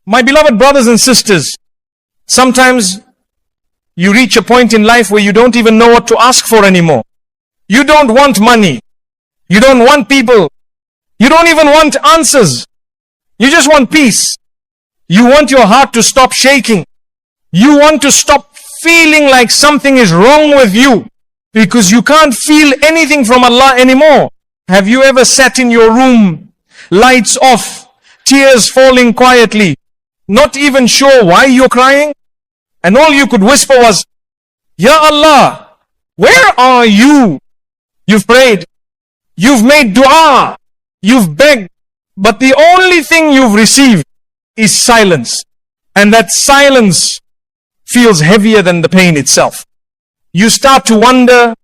My beloved brothers and sisters, sometimes you reach a point in life where you don't even know what to ask for anymore. You don't want money. You don't want people. You don't even want answers. You just want peace. You want your heart to stop shaking. You want to stop feeling like something is wrong with you because you can't feel anything from Allah anymore. Have you ever sat in your room, lights off, tears falling quietly, not even sure why you're crying? And all you could whisper was, Ya Allah, where are you? You've prayed, you've made dua, you've begged, but the only thing you've received is silence. And that silence feels heavier than the pain itself. You start to wonder,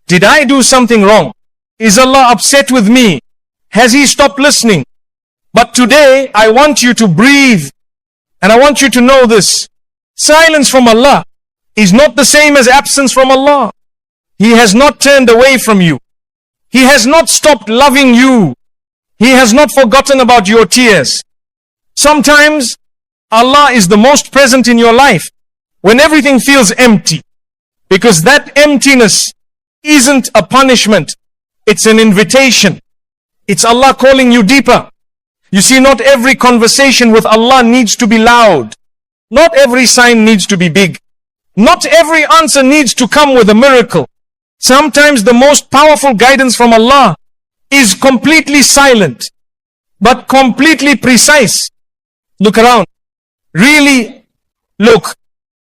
did I do something wrong? Is Allah upset with me? Has He stopped listening? But today, I want you to breathe. And I want you to know this. Silence from Allah is not the same as absence from Allah. He has not turned away from you. He has not stopped loving you. He has not forgotten about your tears. Sometimes Allah is the most present in your life when everything feels empty. Because that emptiness isn't a punishment. It's an invitation. It's Allah calling you deeper. You see, not every conversation with Allah needs to be loud. Not every sign needs to be big. Not every answer needs to come with a miracle. Sometimes the most powerful guidance from Allah is completely silent, but completely precise. Look around. Really look.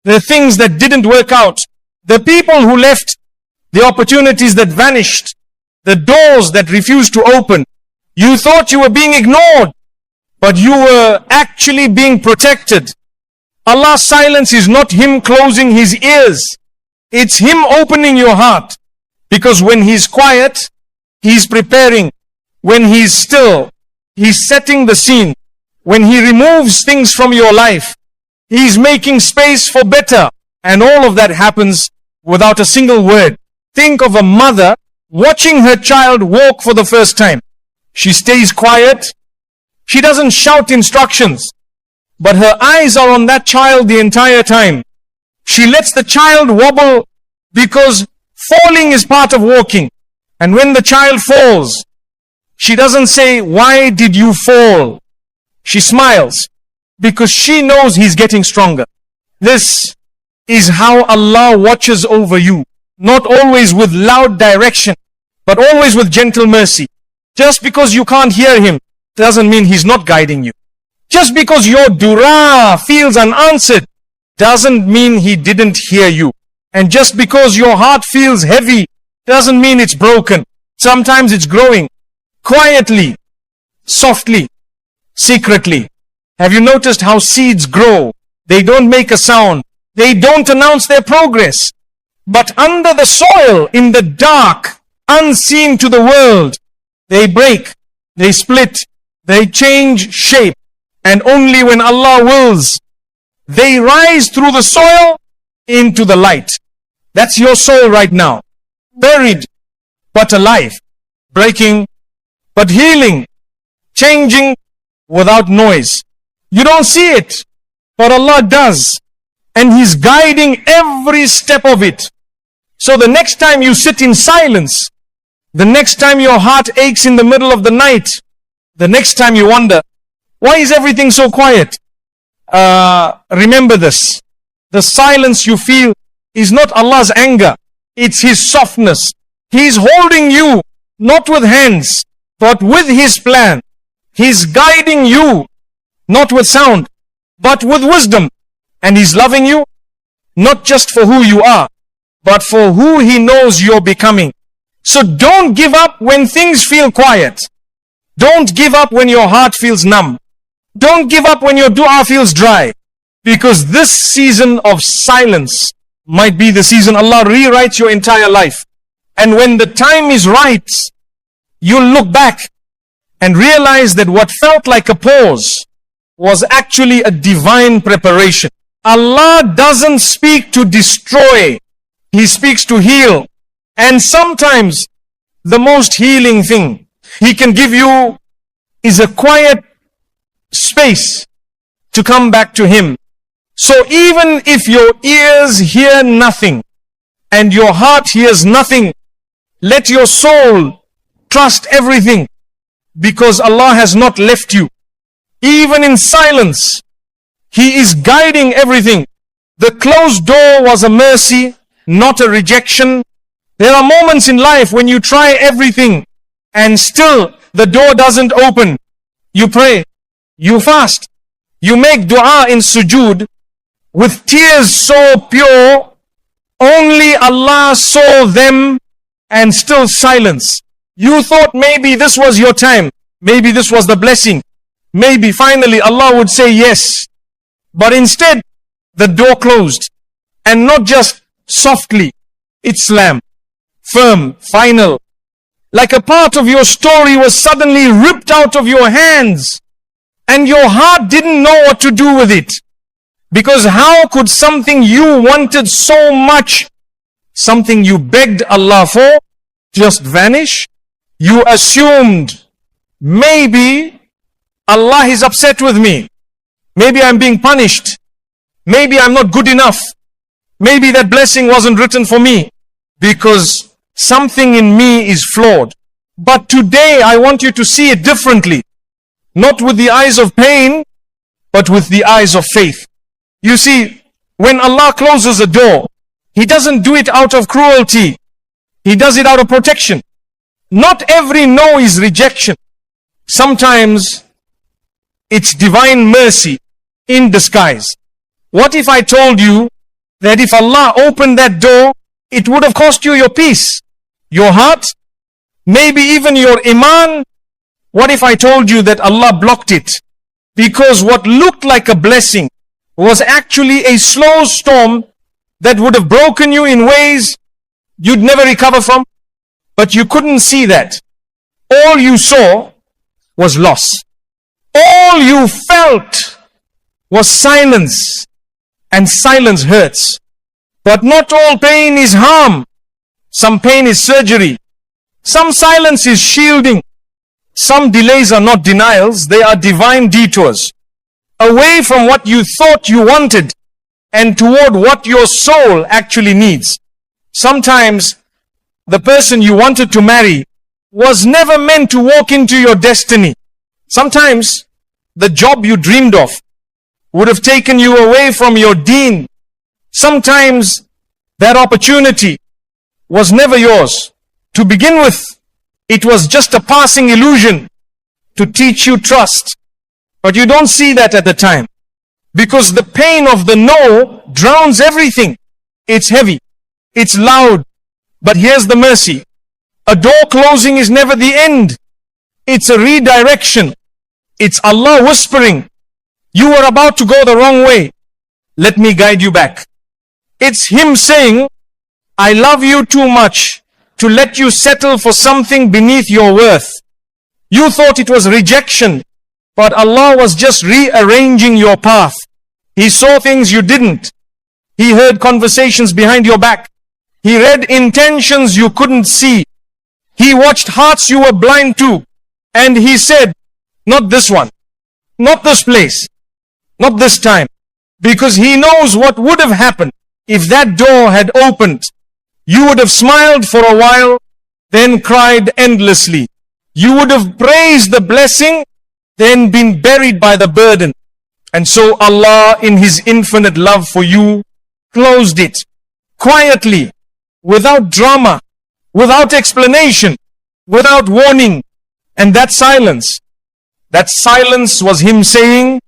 The things that didn't work out, the people who left, the opportunities that vanished, the doors that refused to open. You thought you were being ignored, but you were actually being protected. Allah's silence is not Him closing His ears. It's Him opening your heart. Because when He's quiet, He's preparing. When He's still, He's setting the scene. When He removes things from your life, He's making space for better. And all of that happens without a single word. Think of a mother watching her child walk for the first time. She stays quiet. She doesn't shout instructions, but her eyes are on that child the entire time. She lets the child wobble because falling is part of walking. And when the child falls, she doesn't say, why did you fall? She smiles because she knows he's getting stronger. This is how Allah watches over you. Not always with loud direction, but always with gentle mercy. Just because you can't hear Him doesn't mean He's not guiding you. Just because your dua feels unanswered doesn't mean He didn't hear you. And just because your heart feels heavy doesn't mean it's broken. Sometimes it's growing quietly, softly, secretly. Have you noticed how seeds grow? They don't make a sound. They don't announce their progress. But under the soil, in the dark, unseen to the world, they break, they split, they change shape. And only when Allah wills, they rise through the soil into the light. That's your soul right now. Buried, but alive. Breaking, but healing. Changing without noise. You don't see it, but Allah does. And He's guiding every step of it. So the next time you sit in silence, the next time your heart aches in the middle of the night, the next time you wonder, why is everything so quiet? Remember this. The silence you feel is not Allah's anger. It's His softness. He's holding you, not with hands, but with His plan. He's guiding you, not with sound, but with wisdom. And He's loving you, not just for who you are, but for who He knows you're becoming. So don't give up when things feel quiet. Don't give up when your heart feels numb. Don't give up when your dua feels dry. Because this season of silence might be the season Allah rewrites your entire life. And when the time is right, you'll look back and realize that what felt like a pause was actually a divine preparation. Allah doesn't speak to destroy. He speaks to heal. And sometimes the most healing thing He can give you is a quiet space to come back to Him. So even if your ears hear nothing and your heart hears nothing, let your soul trust everything, because Allah has not left you. Even in silence, He is guiding everything. The closed door was a mercy, not a rejection. There are moments in life when you try everything and still the door doesn't open. You pray, you fast, you make dua in sujood with tears so pure, only Allah saw them, and still silence. You thought maybe this was your time, maybe this was the blessing, maybe finally Allah would say yes. But instead, the door closed, and not just softly, it slammed, firm, final. Like a part of your story was suddenly ripped out of your hands, and your heart didn't know what to do with it. Because how could something you wanted so much, something you begged Allah for, just vanish? You assumed, maybe Allah is upset with me. Maybe I'm being punished. Maybe I'm not good enough. Maybe that blessing wasn't written for me, because something in me is flawed. But today I want you to see it differently. Not with the eyes of pain, but with the eyes of faith. You see, when Allah closes a door, He doesn't do it out of cruelty. He does it out of protection. Not every no is rejection. Sometimes it's divine mercy in disguise. What if I told you that if Allah opened that door, it would have cost you your peace, your heart, maybe even your iman? What if I told you that Allah blocked it? Because what looked like a blessing was actually a slow storm that would have broken you in ways you'd never recover from. But you couldn't see that. All you saw was loss. All you felt was silence. And silence hurts. But not all pain is harm. Some pain is surgery. Some silence is shielding. Some delays are not denials, they are divine detours. Away from what you thought you wanted and toward what your soul actually needs. Sometimes the person you wanted to marry was never meant to walk into your destiny. Sometimes the job you dreamed of would have taken you away from your deen. Sometimes that opportunity was never yours. To begin with, it was just a passing illusion to teach you trust. But you don't see that at the time, because the pain of the no drowns everything. It's heavy, it's loud, but here's the mercy. A door closing is never the end. It's a redirection. It's Allah whispering, you were about to go the wrong way. Let me guide you back. It's Him saying, I love you too much to let you settle for something beneath your worth. You thought it was rejection, but Allah was just rearranging your path. He saw things you didn't. He heard conversations behind your back. He read intentions you couldn't see. He watched hearts you were blind to. And He said, not this one, not this place, not this time. Because He knows what would have happened if that door had opened. You would have smiled for a while, then cried endlessly. You would have praised the blessing, then been buried by the burden. And so Allah, in His infinite love for you, closed it quietly, without drama, without explanation, without warning. And that silence was Him saying,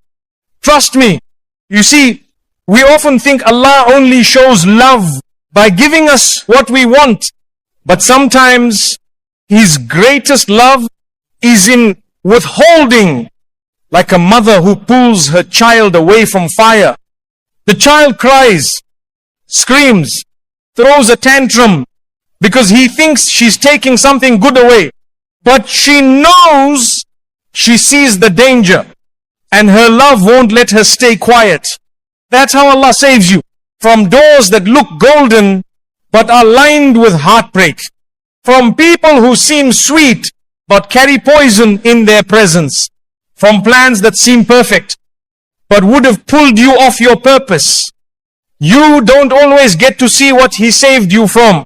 trust me. You see, we often think Allah only shows love by giving us what we want. But sometimes His greatest love is in withholding, like a mother who pulls her child away from fire. The child cries, screams, throws a tantrum because he thinks she's taking something good away. But she knows, she sees the danger, and her love won't let her stay quiet. That's how Allah saves you from doors that look golden but are lined with heartbreak. From people who seem sweet but carry poison in their presence. From plans that seem perfect but would have pulled you off your purpose. You don't always get to see what He saved you from,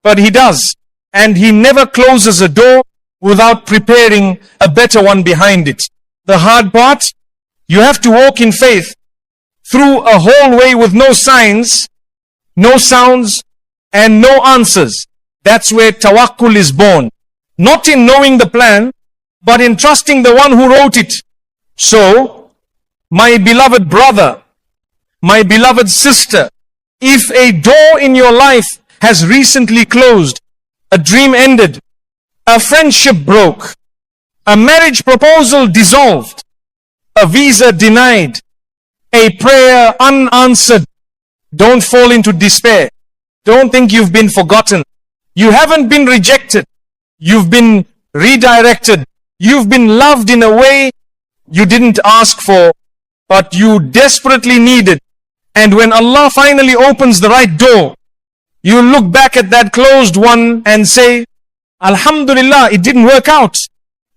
but He does. And He never closes a door without preparing a better one behind it. The hard part, you have to walk in faith through a hallway with no signs, no sounds, and no answers. That's where tawakkul is born. Not in knowing the plan, but in trusting the one who wrote it. So, my beloved brother, my beloved sister, if a door in your life has recently closed, a dream ended, a friendship broke, a marriage proposal dissolved, a visa denied, a prayer unanswered, don't fall into despair. Don't think you've been forgotten. You haven't been rejected. You've been redirected. You've been loved in a way you didn't ask for, but you desperately needed. And when Allah finally opens the right door, you look back at that closed one and say, Alhamdulillah, it didn't work out.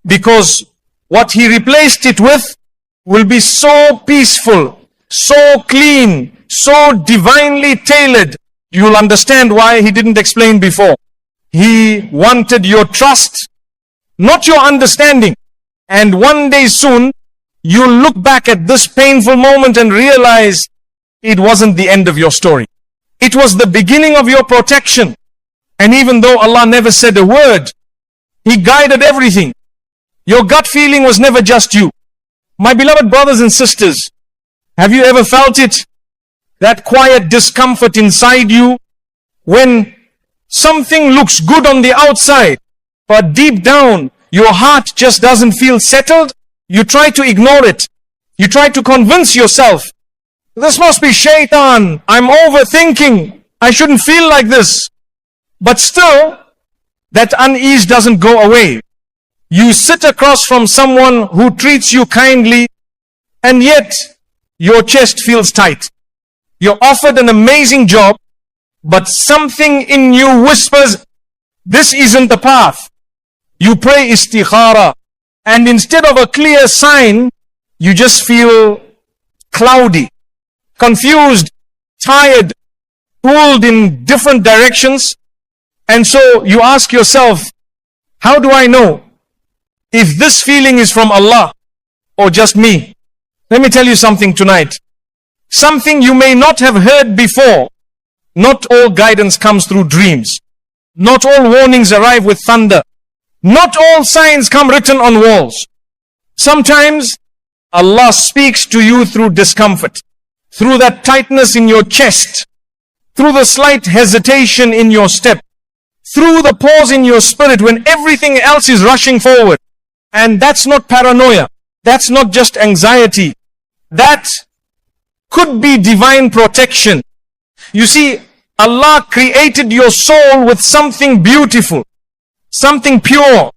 Because what He replaced it with will be so peaceful, so clean, so divinely tailored. You'll understand why He didn't explain before. He wanted your trust, not your understanding. And one day soon, you'll look back at this painful moment and realize it wasn't the end of your story. It was the beginning of your protection. And even though Allah never said a word, He guided everything. Your gut feeling was never just you. My beloved brothers and sisters, have you ever felt it? That quiet discomfort inside you when something looks good on the outside, but deep down, your heart just doesn't feel settled. You try to ignore it. You try to convince yourself, this must be shaitan. I'm overthinking. I shouldn't feel like this. But still, that unease doesn't go away. You sit across from someone who treats you kindly, and yet your chest feels tight. You're offered an amazing job, but something in you whispers, this isn't the path. You pray istikhara, and instead of a clear sign, you just feel cloudy, confused, tired, pulled in different directions. And so you ask yourself, how do I know if this feeling is from Allah or just me? Let me tell you something tonight. Something you may not have heard before. Not all guidance comes through dreams. Not all warnings arrive with thunder. Not all signs come written on walls. Sometimes Allah speaks to you through discomfort, through that tightness in your chest, through the slight hesitation in your step, through the pause in your spirit when everything else is rushing forward. And that's not paranoia. That's not just anxiety. That could be divine protection. You see, Allah created your soul with something beautiful, something pure,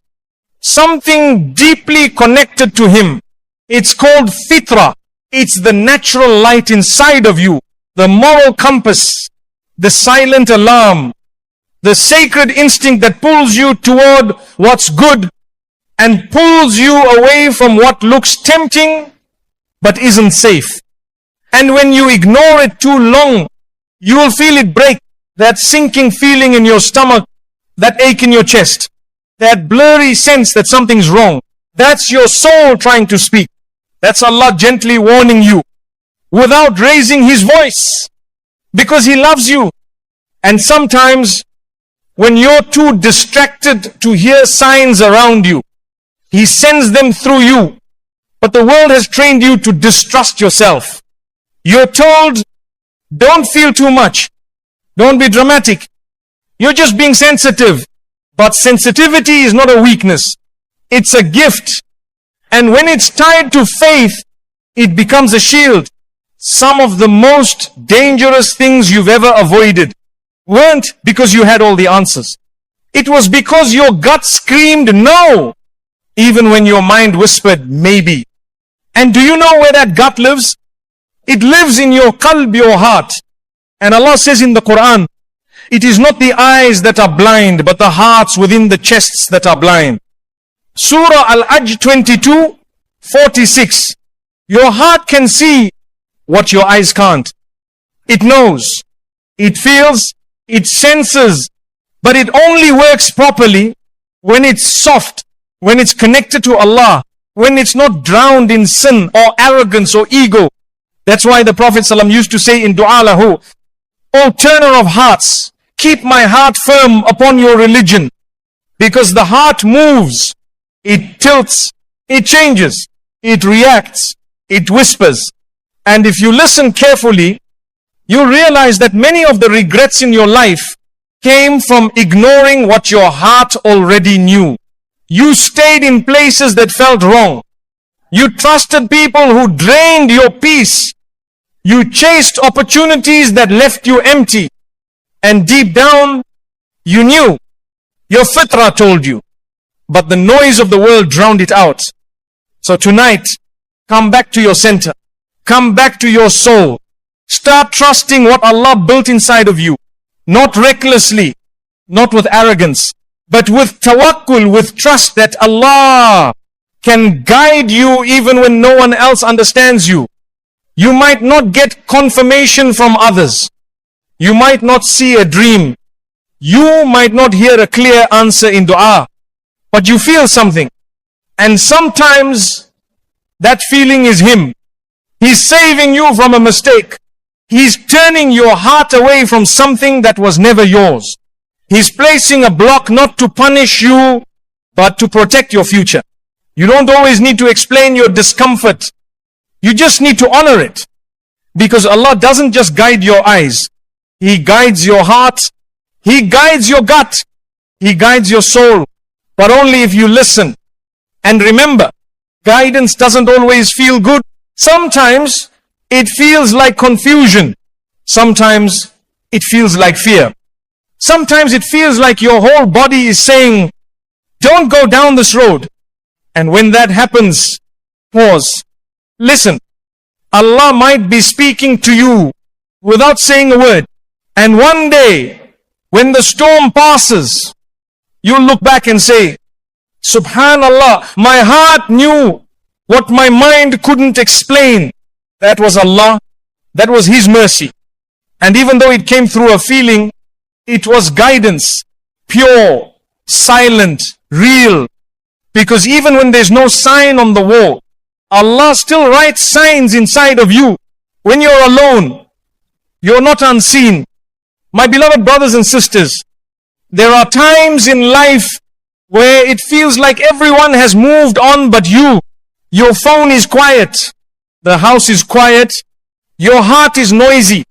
something deeply connected to Him. It's called fitra. It's the natural light inside of you, the moral compass, the silent alarm, the sacred instinct that pulls you toward what's good and pulls you away from what looks tempting but isn't safe. And when you ignore it too long, you will feel it break. That sinking feeling in your stomach, that ache in your chest, that blurry sense that something's wrong. That's your soul trying to speak. That's Allah gently warning you without raising His voice, because He loves you. And sometimes when you're too distracted to hear signs around you, He sends them through you. But the world has trained you to distrust yourself. You're told, don't feel too much. Don't be dramatic. You're just being sensitive. But sensitivity is not a weakness. It's a gift. And when it's tied to faith, it becomes a shield. Some of the most dangerous things you've ever avoided weren't because you had all the answers. It was because your gut screamed no, even when your mind whispered maybe. And do you know where that gut lives? It lives in your qalb, your heart. And Allah says in the Quran, it is not the eyes that are blind, but the hearts within the chests that are blind. Surah Al-Ajj 22:46. Your heart can see what your eyes can't. It knows, it feels, it senses, but it only works properly when it's soft, when it's connected to Allah, when it's not drowned in sin or arrogance or ego. That's why the Prophet ﷺ used to say in dua lahu, O turner of hearts, keep my heart firm upon your religion. Because the heart moves, it tilts, it changes, it reacts, it whispers. And if you listen carefully, you'll realize that many of the regrets in your life came from ignoring what your heart already knew. You stayed in places that felt wrong. You trusted people who drained your peace. You chased opportunities that left you empty. And deep down, you knew. Your fitrah told you. But the noise of the world drowned it out. So tonight, come back to your center. Come back to your soul. Start trusting what Allah built inside of you. Not recklessly, not with arrogance, but with tawakkul, with trust that Allah can guide you even when no one else understands you. You might not get confirmation from others. You might not see a dream. You might not hear a clear answer in dua, but you feel something. And sometimes that feeling is Him. He's saving you from a mistake. He's turning your heart away from something that was never yours. He's placing a block not to punish you, but to protect your future. You don't always need to explain your discomfort. You just need to honor it. Because Allah doesn't just guide your eyes. He guides your heart. He guides your gut. He guides your soul. But only if you listen. And remember, guidance doesn't always feel good. Sometimes it feels like confusion. Sometimes it feels like fear. Sometimes it feels like your whole body is saying, don't go down this road. And when that happens, pause. Listen. Allah might be speaking to you without saying a word. And one day, when the storm passes, you'll look back and say, Subhanallah, my heart knew what my mind couldn't explain. That was Allah. That was His mercy. And even though it came through a feeling, it was guidance, pure, silent, real. Because even when there's no sign on the wall, Allah still writes signs inside of you. When you're alone, you're not unseen. My beloved brothers and sisters, there are times in life where it feels like everyone has moved on but you. Your phone is quiet. The house is quiet. Your heart is noisy.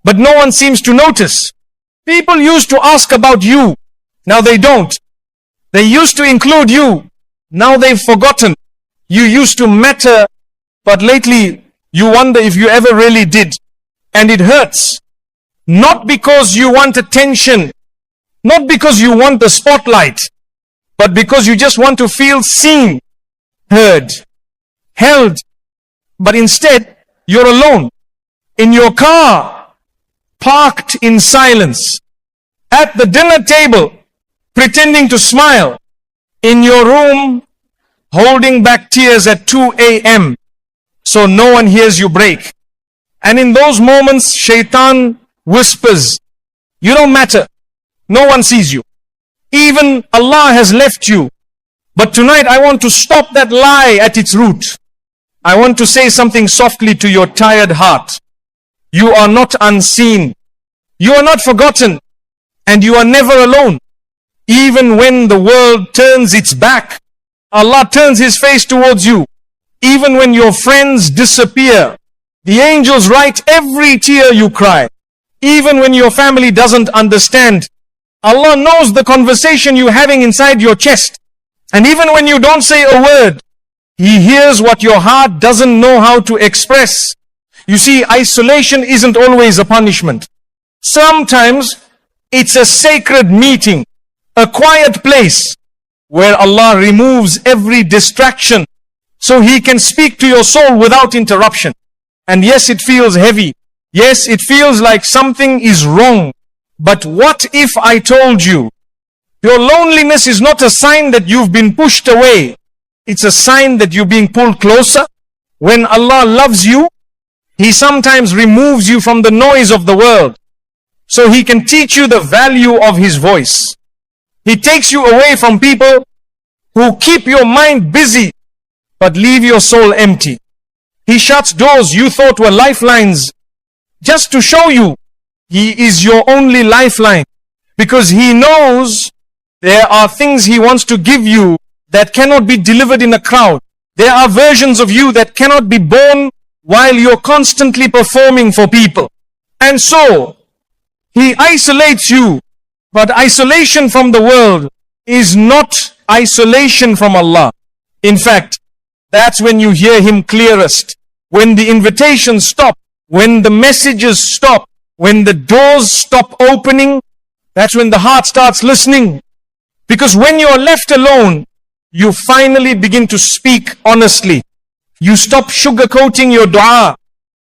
But no one seems to notice. People used to ask about you. Now they don't. They used to include you. Now they've forgotten. You used to matter, but lately you wonder if you ever really did. And it hurts. Not because you want attention, not because you want the spotlight, but because you just want to feel seen, heard, held. But instead, you're alone, in your car, parked in silence, at the dinner table, pretending to smile, in your room, holding back tears at 2 a.m. so no one hears you break. And in those moments, shaitan whispers, you don't matter. No one sees you. Even Allah has left you. But tonight I want to stop that lie at its root. I want to say something softly to your tired heart. You are not unseen. You are not forgotten. And you are never alone. Even when the world turns its back, Allah turns His face towards you. Even when your friends disappear, the angels write every tear you cry. Even when your family doesn't understand, Allah knows the conversation you're having inside your chest. And even when you don't say a word, He hears what your heart doesn't know how to express. You see, isolation isn't always a punishment. Sometimes it's a sacred meeting, a quiet place where Allah removes every distraction so He can speak to your soul without interruption. And yes, it feels heavy. Yes, it feels like something is wrong. But what if I told you, your loneliness is not a sign that you've been pushed away. It's a sign that you're being pulled closer. When Allah loves you, He sometimes removes you from the noise of the world, so He can teach you the value of His voice. He takes you away from people who keep your mind busy, but leave your soul empty. He shuts doors you thought were lifelines, just to show you He is your only lifeline, because He knows there are things He wants to give you that cannot be delivered in a crowd. There are versions of you that cannot be born while you're constantly performing for people. And so, He isolates you. But isolation from the world is not isolation from Allah. In fact, that's when you hear Him clearest. When the invitations stop, when the messages stop, when the doors stop opening, that's when the heart starts listening. Because when you're left alone, you finally begin to speak honestly. You stop sugarcoating your dua.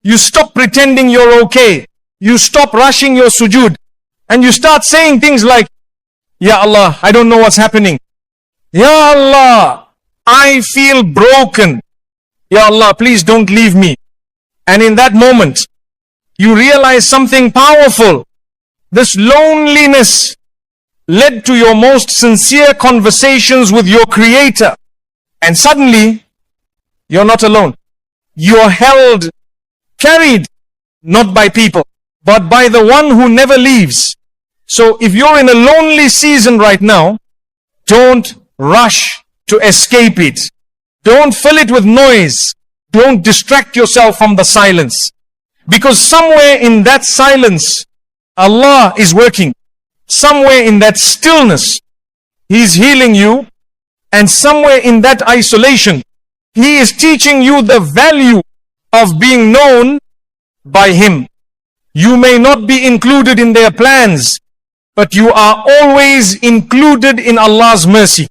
You stop pretending you're okay. You stop rushing your sujood. And you start saying things like, Ya Allah, I don't know what's happening. Ya Allah, I feel broken. Ya Allah, please don't leave me. And in that moment, you realize something powerful. This loneliness led to your most sincere conversations with your Creator. And suddenly, you're not alone. You're held, carried, not by people, but by the one who never leaves. So if you're in a lonely season right now, don't rush to escape it. Don't fill it with noise. Don't distract yourself from the silence. Because somewhere in that silence, Allah is working. Somewhere in that stillness, He's healing you. And somewhere in that isolation, He is teaching you the value of being known by Him. You may not be included in their plans, but you are always included in Allah's mercy.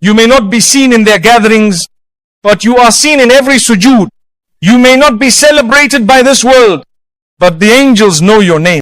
You may not be seen in their gatherings, but you are seen in every sujood. You may not be celebrated by this world, but the angels know your name.